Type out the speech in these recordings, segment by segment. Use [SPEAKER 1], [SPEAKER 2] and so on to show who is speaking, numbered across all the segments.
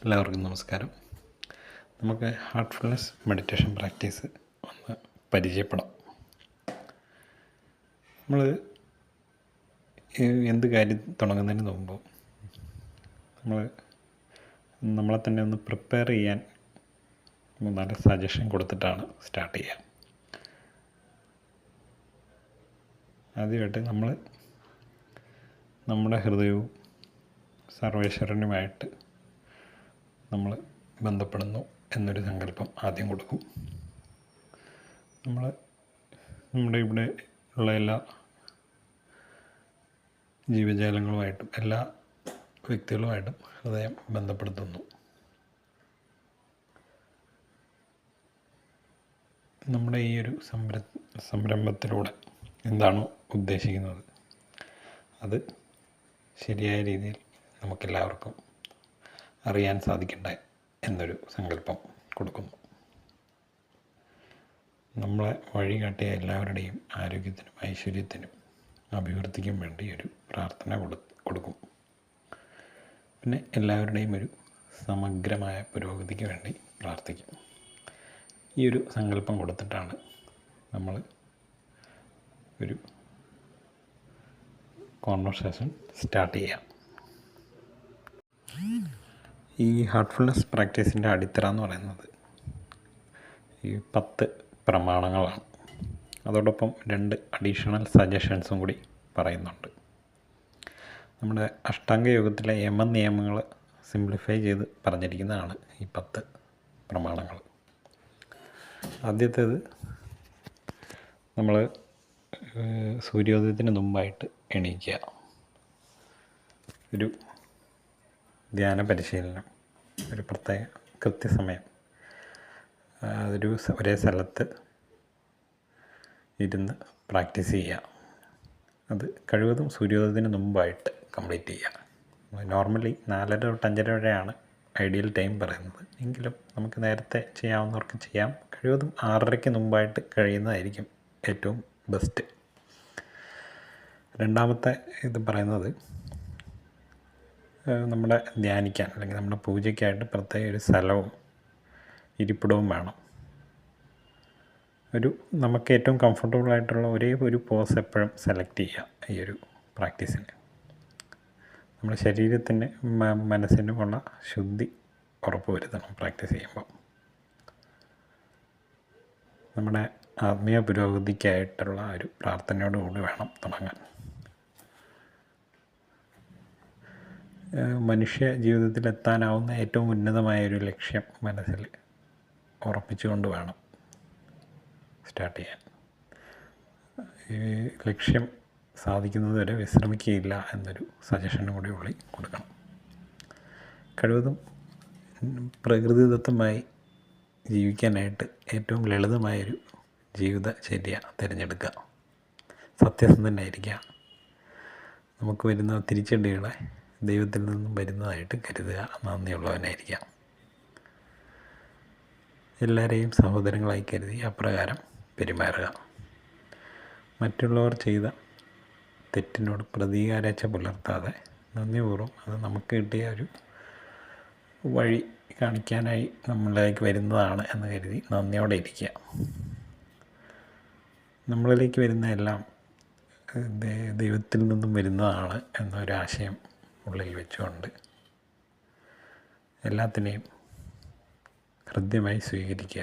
[SPEAKER 1] എല്ലാവർക്കും നമസ്കാരം. നമുക്ക് ഹാർട്ട്ഫുൾനെസ് മെഡിറ്റേഷൻ പ്രാക്ടീസ് ഒന്ന് പരിചയപ്പെടാം. നമ്മൾ എന്ത് കാര്യം തുടങ്ങുന്നതിന് മുമ്പ് നമ്മളെ തന്നെ ഒന്ന് പ്രിപ്പയർ ചെയ്യാൻ നല്ല സജഷൻ കൊടുത്തിട്ടാണ് സ്റ്റാർട്ട് ചെയ്യുക. ആദ്യമായിട്ട് നമ്മുടെ ഹൃദയവും സർവേശ്വരനുമായിട്ട് നമ്മൾ ബന്ധപ്പെടുന്നു എന്നൊരു സങ്കല്പം ആദ്യം കൊടുക്കും. നമ്മുടെ ഇവിടെ ഉള്ള എല്ലാ ജീവജാലങ്ങളുമായിട്ടും എല്ലാ വ്യക്തികളുമായിട്ടും ഹൃദയം ബന്ധപ്പെടുത്തുന്നു. നമ്മുടെ ഈ ഒരു സംരംഭത്തിലൂടെ എന്താണോ ഉദ്ദേശിക്കുന്നത് അത് ശരിയായ രീതിയിൽ നമുക്കെല്ലാവർക്കും അറിയാൻ സാധിക്കട്ടെ എന്നൊരു സങ്കല്പം കൊടുക്കുന്നു. നമ്മളെ വഴികാട്ടിയ എല്ലാവരുടെയും ആരോഗ്യത്തിനും ഐശ്വര്യത്തിനും അഭിവൃദ്ധിക്കും വേണ്ടി ഒരു പ്രാർത്ഥന കൊടുക്കും. പിന്നെ എല്ലാവരുടെയും ഒരു സമഗ്രമായ പുരോഗതിക്ക് വേണ്ടി പ്രാർത്ഥിക്കും. ഈ ഒരു സങ്കല്പം കൊടുത്തിട്ടാണ് നമ്മൾ ഒരു കോൺവെർസേഷൻ സ്റ്റാർട്ട് ചെയ്യാം. ഈ ഹാർട്ട്ഫുൾനെസ് പ്രാക്ടീസിൻ്റെ അടിത്തറ എന്ന് പറയുന്നത് ഈ 10 പ്രമാണങ്ങളാണ്. അതോടൊപ്പം 2 അഡീഷണൽ സജഷൻസും കൂടി പറയുന്നുണ്ട്. നമ്മുടെ അഷ്ടാംഗ യോഗത്തിലെ യമനിയമങ്ങൾ സിംപ്ലിഫൈ ചെയ്ത് പറഞ്ഞിരിക്കുന്നതാണ് ഈ 10 പ്രമാണങ്ങൾ. ആദ്യത്തേത്, നമ്മൾ സൂര്യോദയത്തിന് മുമ്പായിട്ട് എണീക്കുക. ഒരു ധ്യാന പരിശീലനം, ഒരു പ്രത്യേക കൃത്യസമയം ഒരേ സ്ഥലത്ത് ഇരുന്ന് പ്രാക്ടീസ് ചെയ്യുക. അത് കഴിവതും സൂര്യോദയത്തിന് മുമ്പായിട്ട് കംപ്ലീറ്റ് ചെയ്യുക. നോർമലി 4:30 തൊട്ട് 5:30 വരെയാണ് ഐഡിയൽ ടൈം പറയുന്നത്. എങ്കിലും നമുക്ക് നേരത്തെ ചെയ്യാവുന്നവർക്ക് ചെയ്യാം. കഴിവതും 6:30-ക്ക് മുമ്പായിട്ട് കഴിയുന്നതായിരിക്കും ഏറ്റവും ബെസ്റ്റ്. രണ്ടാമത്തെ ഇത് പറയുന്നത്, നമ്മുടെ ധ്യാനിക്കാൻ അല്ലെങ്കിൽ നമ്മുടെ പൂജയ്ക്കായിട്ട് പ്രത്യേക ഒരു സ്ഥലവും ഇരിപ്പിടവും വേണം. നമുക്ക് ഏറ്റവും കംഫർട്ടബിൾ ആയിട്ടുള്ള ഒരേ ഒരു പോസ് എപ്പോഴും സെലക്ട് ചെയ്യുക. ഈ ഒരു പ്രാക്ടീസിന് നമ്മുടെ ശരീരത്തിന് മനസ്സിനുമുള്ള ശുദ്ധി ഉറപ്പുവരുത്തണം. പ്രാക്ടീസ് ചെയ്യുമ്പോൾ നമ്മുടെ ആത്മീയ പുരോഗതിക്കായിട്ടുള്ള ഒരു പ്രാർത്ഥനയോടുകൂടി വേണം തുടങ്ങാൻ. മനുഷ്യ ജീവിതത്തിൽ എത്താനാവുന്ന ഏറ്റവും ഉന്നതമായൊരു ലക്ഷ്യം മനസ്സിൽ ഉറപ്പിച്ചുകൊണ്ട് വേണം സ്റ്റാർട്ട് ചെയ്യാൻ. ഈ ലക്ഷ്യം സാധിക്കുന്നത് വരെ വിശ്രമിക്കുകയില്ല എന്നൊരു സജഷനും കൂടി ഉള്ളിൽ കൊടുക്കണം. കഴിവതും പ്രകൃതിദത്തമായി ജീവിക്കാനായിട്ട് ഏറ്റവും ലളിതമായൊരു ജീവിതചര്യ തിരഞ്ഞെടുക്കുക. സത്യസന്ധനായിരിക്കുക. നമുക്ക് വരുന്ന തിരിച്ചടികളെ ദൈവത്തിൽ നിന്നും വരുന്നതായിട്ട് കരുതുക. നന്ദിയുള്ളവനായിരിക്കാം. എല്ലാവരെയും സഹോദരങ്ങളായി കരുതി അപ്രകാരം പെരുമാറുക. മറ്റുള്ളവർ ചെയ്ത തെറ്റിനോട് പ്രതികാരച്ച പുലർത്താതെ നന്ദിപൂർവ്വം അത് നമുക്ക് കിട്ടിയ ഒരു വഴി കാണിക്കാനായി നമ്മളിലേക്ക് വരുന്നതാണ് എന്ന് കരുതി നന്ദിയോടെ ഇരിക്കുക. നമ്മളിലേക്ക് വരുന്ന എല്ലാം ദൈവത്തിൽ നിന്നും വരുന്നതാണ് എന്നൊരാശയം ഉള്ളിൽ വെച്ചുകൊണ്ട് എല്ലാത്തിനെയും ഹൃദ്യമായി സ്വീകരിക്കുക.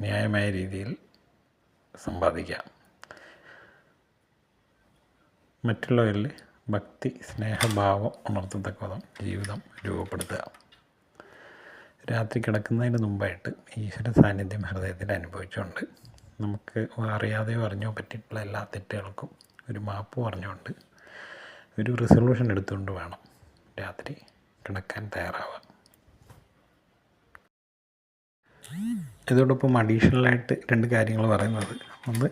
[SPEAKER 1] ന്യായമായ രീതിയിൽ സമ്പാദിക്കുക. മറ്റുള്ളവരിൽ ഭക്തി സ്നേഹഭാവം ഉണർത്തത്തക്കവണ്ണം ജീവിതം രൂപപ്പെടുത്തുക. രാത്രി കിടക്കുന്നതിന് മുമ്പായിട്ട് ഈശ്വര സാന്നിധ്യം ഹൃദയത്തിൽ അനുഭവിച്ചുകൊണ്ട് നമുക്ക് അറിയാതെയോ അറിഞ്ഞോ പറ്റിയിട്ടുള്ള എല്ലാ തെറ്റുകൾക്കും ഒരു മാപ്പ് പറഞ്ഞുകൊണ്ട് ഒരു റെസൊല്യൂഷൻ എടുത്തുകൊണ്ട് വേണം രാത്രി കിടക്കാൻ തയ്യാറാവുക. ഇതോടൊപ്പം അഡീഷണലായിട്ട് 2 കാര്യങ്ങൾ പറയുന്നത്, ഒന്ന്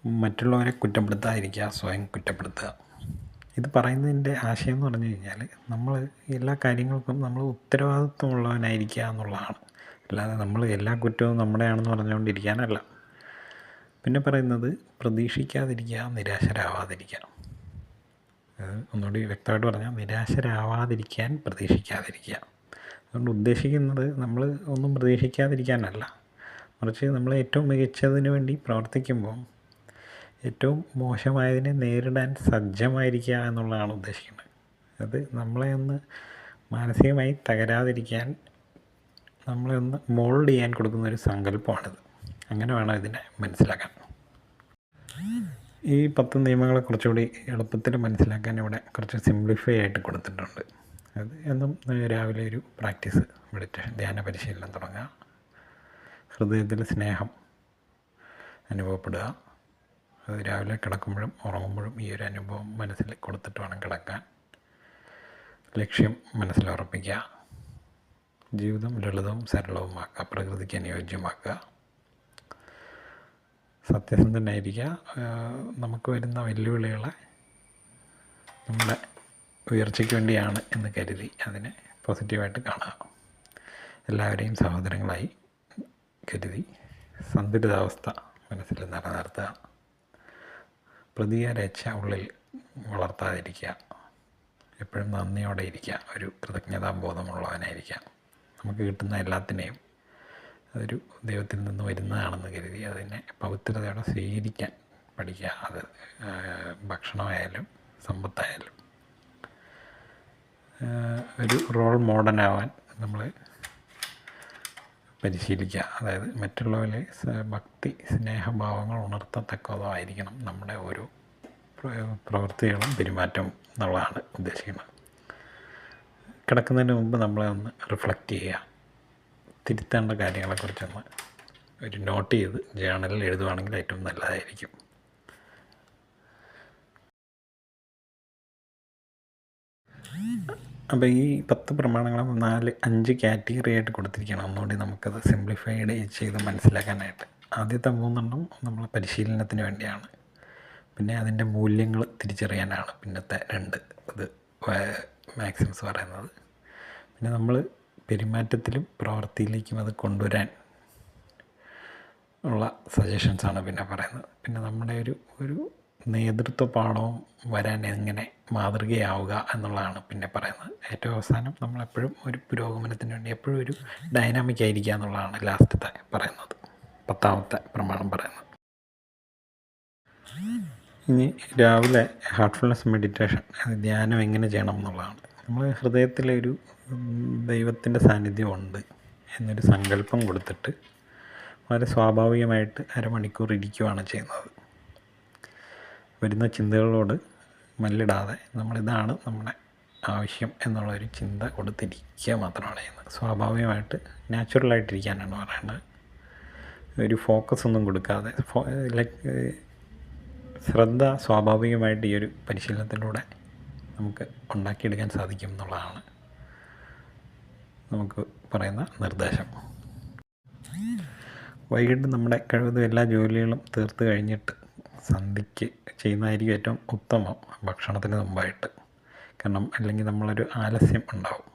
[SPEAKER 1] മറ്റുള്ളവരെ കുറ്റപ്പെടുത്താതിരിക്കുക, സ്വയം കുറ്റപ്പെടുത്തുക. ഇത് പറയുന്നതിൻ്റെ ആശയം എന്ന് പറഞ്ഞു കഴിഞ്ഞാൽ നമ്മൾ എല്ലാ കാര്യങ്ങൾക്കും നമ്മൾ ഉത്തരവാദിത്വമുള്ളവനായിരിക്കുക എന്നുള്ളതാണ്. അല്ലാതെ നമ്മൾ എല്ലാ കുറ്റവും നമ്മുടെയാണെന്ന് പറഞ്ഞുകൊണ്ടിരിക്കാനല്ല. പിന്നെ പറയുന്നത് പ്രതീക്ഷിക്കാതിരിക്കുക, നിരാശരാവാതിരിക്കുക. ഒന്നുകൂടി വ്യക്തമായിട്ട് പറഞ്ഞാൽ നിരാശരാവാതിരിക്കാൻ പ്രതീക്ഷിക്കാതിരിക്കുക. അതുകൊണ്ട് ഉദ്ദേശിക്കുന്നത് നമ്മൾ ഒന്നും പ്രതീക്ഷിക്കാതിരിക്കാനല്ല, മറിച്ച് നമ്മൾ ഏറ്റവും മികച്ചതിന് വേണ്ടി പ്രവർത്തിക്കുമ്പോൾ ഏറ്റവും മോശമായതിനെ നേരിടാൻ സജ്ജമായിരിക്കുക എന്നുള്ളതാണ് ഉദ്ദേശിക്കുന്നത്. അത് നമ്മളെ ഒന്ന് മാനസികമായി തകരാതിരിക്കാൻ നമ്മളെ ഒന്ന് മോൾഡ് ചെയ്യാൻ കൊടുക്കുന്നൊരു സങ്കല്പമാണിത്. അങ്ങനെ വേണം ഇതിനെ മനസ്സിലാക്കാൻ. ഈ 10 നിയമങ്ങളെ കുറച്ചുകൂടി എളുപ്പത്തിൽ മനസ്സിലാക്കാൻ ഇവിടെ കുറച്ച് സിംപ്ലിഫൈ ആയിട്ട് കൊടുത്തിട്ടുണ്ട്. അത് എന്നും രാവിലെ ഒരു പ്രാക്ടീസ്, മെഡിറ്റേഷൻ, ധ്യാന പരിശീലനം തുടങ്ങുക. ഹൃദയത്തിൽ സ്നേഹം അനുഭവപ്പെടുക. അത് രാവിലെ കിടക്കുമ്പോഴും ഉറങ്ങുമ്പോഴും ഈ ഒരു അനുഭവം മനസ്സിൽ കൊടുത്തിട്ട് വേണം കിടക്കാൻ. ലക്ഷ്യം മനസ്സിലുറപ്പിക്കുക. ജീവിതം ലളിതവും സരളവുമാക്കുക, പ്രകൃതിക്ക് അനുയോജ്യമാക്കുക. സത്യസന്ധനായിരിക്കുക. നമുക്ക് വരുന്ന വെല്ലുവിളികളെ നമ്മുടെ ഉയർച്ചയ്ക്ക് വേണ്ടിയാണ് എന്ന് കരുതി അതിനെ പോസിറ്റീവായിട്ട് കാണുക. എല്ലാവരെയും സഹോദരങ്ങളായി കരുതി സന്തുലിതാവസ്ഥ മനസ്സിൽ നിലനിർത്തുക. പ്രതികാരേച്ഛ ഉള്ളിൽ വളർത്താതിരിക്കുക. എപ്പോഴും നന്ദിയോടെ ഇരിക്കുക. ഒരു കൃതജ്ഞതാബോധമുള്ളവനായിരിക്കുക. നമുക്ക് കിട്ടുന്ന എല്ലാത്തിനെയും അതൊരു ദൈവത്തിൽ നിന്ന് വരുന്നതാണെന്ന് കരുതി അതിനെ പവിത്രതയോടെ സ്വീകരിക്കാൻ പഠിക്കുക. അത് ഭക്ഷണമായാലും സമ്പത്തായാലും. ഒരു റോൾ മോഡലാവാൻ നമ്മൾ പരിശീലിക്കുക. അതായത് മറ്റുള്ളവരെ ഭക്തി സ്നേഹഭാവങ്ങൾ ഉണർത്തത്തക്കതോ ആയിരിക്കണം നമ്മുടെ ഓരോ പ്രവൃത്തികളും പെരുമാറ്റവും എന്നുള്ളതാണ് ഉദ്ദേശിക്കുന്നത്. കിടക്കുന്നതിന് മുമ്പ് നമ്മളെ ഒന്ന് റിഫ്ലക്റ്റ് ചെയ്യുക. തിരുത്തേണ്ട കാര്യങ്ങളെക്കുറിച്ചൊന്ന് ഒരു നോട്ട് ചെയ്ത് ജേണലിൽ എഴുതുവാണെങ്കിൽ ഏറ്റവും നല്ലതായിരിക്കും. അപ്പോൾ ഈ 10 പ്രമാണങ്ങളും 5 കാറ്റഗറി ആയിട്ട് കൊടുത്തിരിക്കുകയാണ്. ഒന്നുകൂടി നമുക്കത് സിംപ്ലിഫൈഡ് ചെയ്ത് മനസ്സിലാക്കാനായിട്ട്. ആദ്യത്തെ 3 നമ്മൾ പരിശീലനത്തിന് വേണ്ടിയാണ്. പിന്നെ അതിൻ്റെ മൂല്യങ്ങൾ തിരിച്ചറിയാനാണ് പിന്നത്തെ 2 ഇത് മാക്സിംസ് പറയുന്നത്. പിന്നെ നമ്മൾ പെരുമാറ്റത്തിലും പ്രവൃത്തിയിലേക്കും അത് കൊണ്ടുവരാൻ ഉള്ള സജഷൻസാണ് പിന്നെ പറയുന്നത്. പിന്നെ നമ്മുടെ ഒരു നേതൃത്വ പാഠവും വരാൻ എങ്ങനെ മാതൃകയാവുക എന്നുള്ളതാണ് പിന്നെ പറയുന്നത്. ഏറ്റവും അവസാനം നമ്മളെപ്പോഴും ഒരു പുരോഗമനത്തിന് വേണ്ടി എപ്പോഴും ഒരു ഡൈനാമിക് ആയിരിക്കുക എന്നുള്ളതാണ് ലാസ്റ്റത്തെ പറയുന്നത്, 10ാമത്തെ പ്രമാണം പറയുന്നത്. ഇനി രാവിലെ ഹാർട്ട്ഫുൾനെസ് മെഡിറ്റേഷൻ, ധ്യാനം എങ്ങനെ ചെയ്യണം എന്നുള്ളതാണ്. നമ്മൾ ഹൃദയത്തിലൊരു ദൈവത്തിൻ്റെ സാന്നിധ്യമുണ്ട് എന്നൊരു സങ്കല്പം കൊടുത്തിട്ട് വളരെ സ്വാഭാവികമായിട്ട് അരമണിക്കൂർ ഇരിക്കുകയാണ് ചെയ്യുന്നത്. വരുന്ന ചിന്തകളോട് മല്ലിടാതെ നമ്മളിതാണ് നമ്മുടെ ആവശ്യം എന്നുള്ളൊരു ചിന്ത കൊടുത്തിരിക്കുക മാത്രമാണ് ചെയ്യുന്നത്. സ്വാഭാവികമായിട്ട് നാച്ചുറലായിട്ടിരിക്കാനാണ് പറയുന്നത്. ഒരു ഫോക്കസ് ഒന്നും കൊടുക്കാതെ ശ്രദ്ധ സ്വാഭാവികമായിട്ട് ഈ ഒരു പരിശീലനത്തിലൂടെ നമുക്ക് ഉണ്ടാക്കിയെടുക്കാൻ സാധിക്കും എന്നുള്ളതാണ് നമുക്ക് പറയുന്ന നിർദ്ദേശം. വൈകിട്ട് നമ്മുടെ കഴിവതും എല്ലാ ജോലികളും തീർത്ത് കഴിഞ്ഞിട്ട് സന്ധ്യയ്ക്ക് ചെയ്യുന്നതായിരിക്കും ഏറ്റവും ഉത്തമം, ഭക്ഷണത്തിന് മുമ്പായിട്ട്. കാരണം അല്ലെങ്കിൽ നമ്മളൊരു ആലസ്യം ഉണ്ടാവും.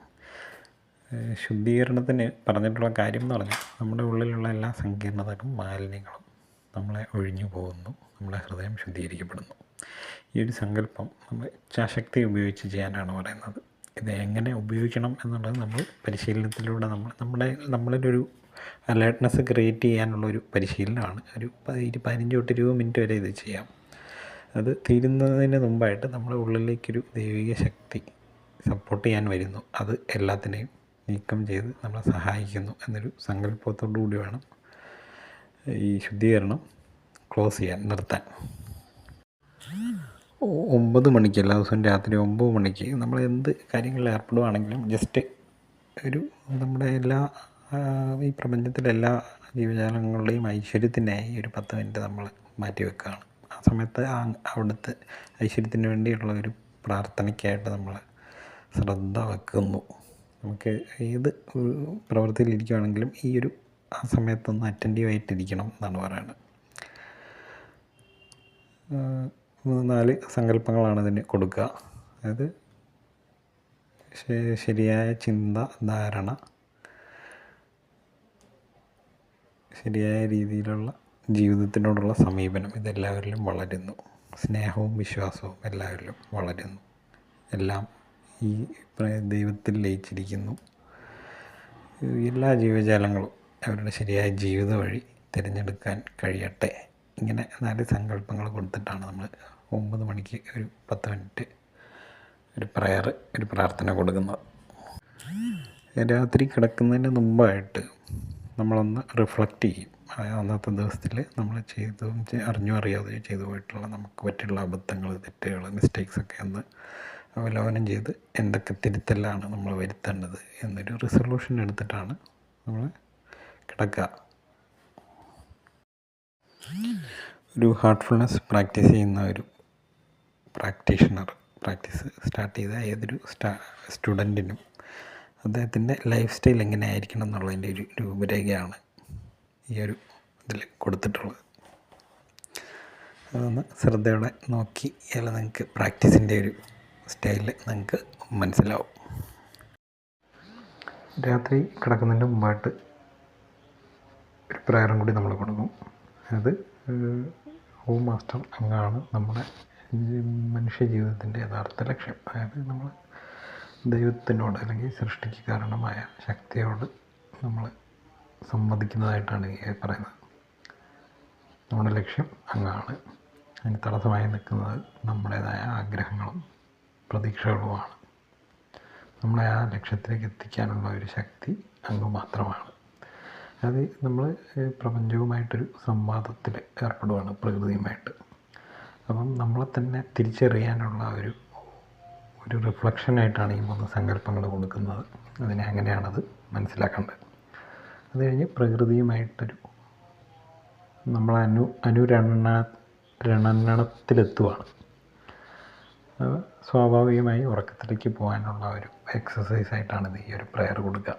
[SPEAKER 1] ശുദ്ധീകരണത്തിന് പറഞ്ഞിട്ടുള്ള കാര്യം എന്ന് പറഞ്ഞാൽ നമ്മുടെ ഉള്ളിലുള്ള എല്ലാ സങ്കീർണതകളും മാലിന്യങ്ങളും നമ്മളെ ഒഴിഞ്ഞു പോകുന്നു, നമ്മുടെ ഹൃദയം ശുദ്ധീകരിക്കപ്പെടുന്നു. ഈ ഒരു സങ്കല്പം നമ്മൾ ഇച്ഛാശക്തി ഉപയോഗിച്ച് ചെയ്യാനാണ് പറയുന്നത്. ഇത് എങ്ങനെ ഉപയോഗിക്കണം എന്നുള്ളത് നമ്മൾ പരിശീലനത്തിലൂടെ നമ്മളിലൊരു അലേർട്ട്നെസ് ക്രിയേറ്റ് ചെയ്യാനുള്ളൊരു പരിശീലനമാണ്. ഒരു 15 തൊട്ട് 20 മിനിറ്റ് വരെ ഇത് ചെയ്യാം. അത് തീരുന്നതിന് മുമ്പായിട്ട് നമ്മുടെ ഉള്ളിലേക്കൊരു ദൈവിക ശക്തി സപ്പോർട്ട് ചെയ്യാൻ വരുന്നു. അത് എല്ലാത്തിനെയും നീക്കം ചെയ്ത് നമ്മളെ സഹായിക്കുന്നു എന്നൊരു സങ്കല്പത്തോടു കൂടി വേണം ഈ ശുദ്ധീകരണം ക്ലോസ് ചെയ്യാൻ, നിർത്താൻ. 9 മണിക്ക് എല്ലാ ദിവസവും രാത്രി 9 മണിക്ക് നമ്മൾ എന്ത് കാര്യങ്ങളിൽ ഏർപ്പെടുകയാണെങ്കിലും ജസ്റ്റ് ഒരു നമ്മുടെ ഈ പ്രപഞ്ചത്തിലെ എല്ലാ ജീവജാലങ്ങളുടെയും ഐശ്വര്യത്തിനായി ഒരു 10 മിനിറ്റ് നമ്മൾ മാറ്റി വെക്കുകയാണ്. ആ സമയത്ത് അവിടുത്തെ ഐശ്വര്യത്തിന് വേണ്ടിയുള്ള ഒരു പ്രാർത്ഥനയ്ക്കായിട്ട് നമ്മൾ ശ്രദ്ധ വെക്കുന്നു. നമുക്ക് ഏത് പ്രവൃത്തിയിലിരിക്കുകയാണെങ്കിലും ഈ ഒരു ആ സമയത്തൊന്ന് അറ്റൻറ്റീവായിട്ടിരിക്കണം എന്നാണ് പറയുന്നത്. 4 സങ്കല്പങ്ങളാണ് ഇതിന് കൊടുക്കുക. അതായത് ശരിയായ ചിന്ത, ധാരണ, ശരിയായ രീതിയിലുള്ള ജീവിതത്തിനോടുള്ള സമീപനം, ഇതെല്ലാവരിലും വളരുന്നു. സ്നേഹവും വിശ്വാസവും എല്ലാവരിലും വളരുന്നു. എല്ലാം ഈ ദൈവത്തിൽ ലയിച്ചിരിക്കുന്നു. എല്ലാ ജീവജാലങ്ങളും അവരുടെ ശരിയായ ജീവിത വഴി തിരഞ്ഞെടുക്കാൻ കഴിയട്ടെ. ഇങ്ങനെ 4 സങ്കല്പങ്ങൾ കൊടുത്തിട്ടാണ് നമ്മൾ 9 മണിക്ക് ഒരു 10 മിനിറ്റ് ഒരു ഒരു പ്രാർത്ഥന കൊടുക്കുന്നത്. രാത്രി കിടക്കുന്നതിന് മുമ്പായിട്ട് നമ്മളൊന്ന് റിഫ്ലക്റ്റ് ചെയ്യും. അന്നത്തെ ദിവസത്തിൽ നമ്മൾ അറിഞ്ഞോ അറിയാതെയോ ചെയ്തു പോയിട്ടുള്ള നമുക്ക് പറ്റിയുള്ള അബദ്ധങ്ങൾ, തെറ്റുകൾ, മിസ്റ്റേക്സൊക്കെ ഒന്ന് അവലോകനം ചെയ്ത് എന്തൊക്കെ തിരുത്തലാണ് നമ്മൾ വരുത്തേണ്ടത് എന്നൊരു റിസൊല്യൂഷൻ എടുത്തിട്ടാണ് നമ്മൾ കിടക്കുക. ഒരു ഹാർട്ട്ഫുൾനെസ് പ്രാക്ടീസ് ചെയ്യുന്ന ഒരു പ്രാക്ടീസ് സ്റ്റാർട്ട് ചെയ്ത ഏതൊരു സ്റ്റുഡൻറ്റിനും അദ്ദേഹത്തിൻ്റെ ലൈഫ് സ്റ്റൈൽ എങ്ങനെയായിരിക്കണം എന്നുള്ളതിൻ്റെ ഒരു രൂപരേഖയാണ് ഈ ഒരു ഇതിൽ കൊടുത്തിട്ടുള്ളത്. അതൊന്ന് ശ്രദ്ധയോടെ നോക്കി അല്ല നിങ്ങൾക്ക് പ്രാക്ടീസിൻ്റെ ഒരു സ്റ്റൈല് നിങ്ങൾക്ക് മനസ്സിലാവും. രാത്രി കിടക്കുന്നതിൻ്റെ മുമ്പായിട്ട് ഒരു പ്രയറും കൂടി നമ്മൾ കൊടുക്കും. അത് ഓ മാസ്റ്റർ, അങ്ങാണ് നമ്മുടെ മനുഷ്യ ജീവിതത്തിൻ്റെ യഥാർത്ഥ ലക്ഷ്യം. അതായത് നമ്മൾ ദൈവത്തിനോട് അല്ലെങ്കിൽ സൃഷ്ടിക്ക് കാരണമായ ശക്തിയോട് നമ്മൾ സംവദിക്കുന്നതായിട്ടാണ് ഈ പറയുന്നത്. നമ്മുടെ ലക്ഷ്യം അങ്ങാണ്. അതിന് തടസ്സമായി നിൽക്കുന്നത് നമ്മുടേതായ ആഗ്രഹങ്ങളും പ്രതീക്ഷകളുമാണ്. നമ്മളെ ആ ലക്ഷ്യത്തിലേക്ക് എത്തിക്കാനുള്ള ഒരു ശക്തി അങ്ങ് മാത്രമാണ്. അത് നമ്മൾ പ്രപഞ്ചവുമായിട്ടൊരു സംവാദത്തിൽ ഏർപ്പെടുകയാണ്, പ്രകൃതിയുമായിട്ട്. അപ്പം നമ്മളെ തന്നെ തിരിച്ചറിയാനുള്ള ഒരു റിഫ്ലക്ഷനായിട്ടാണ് ഈ 3 സങ്കല്പങ്ങൾ കൊടുക്കുന്നത്. അതിനെ അങ്ങനെയാണത് മനസ്സിലാക്കേണ്ടത്. അത് കഴിഞ്ഞ് പ്രകൃതിയുമായിട്ടൊരു നമ്മൾ അനുരണനത്തിലെത്തുകയാണ്. സ്വാഭാവികമായി ഉറക്കത്തിലേക്ക് പോകാനുള്ള ഒരു എക്സസൈസായിട്ടാണ് ഈ ഒരു പ്രയർ കൊടുക്കുക.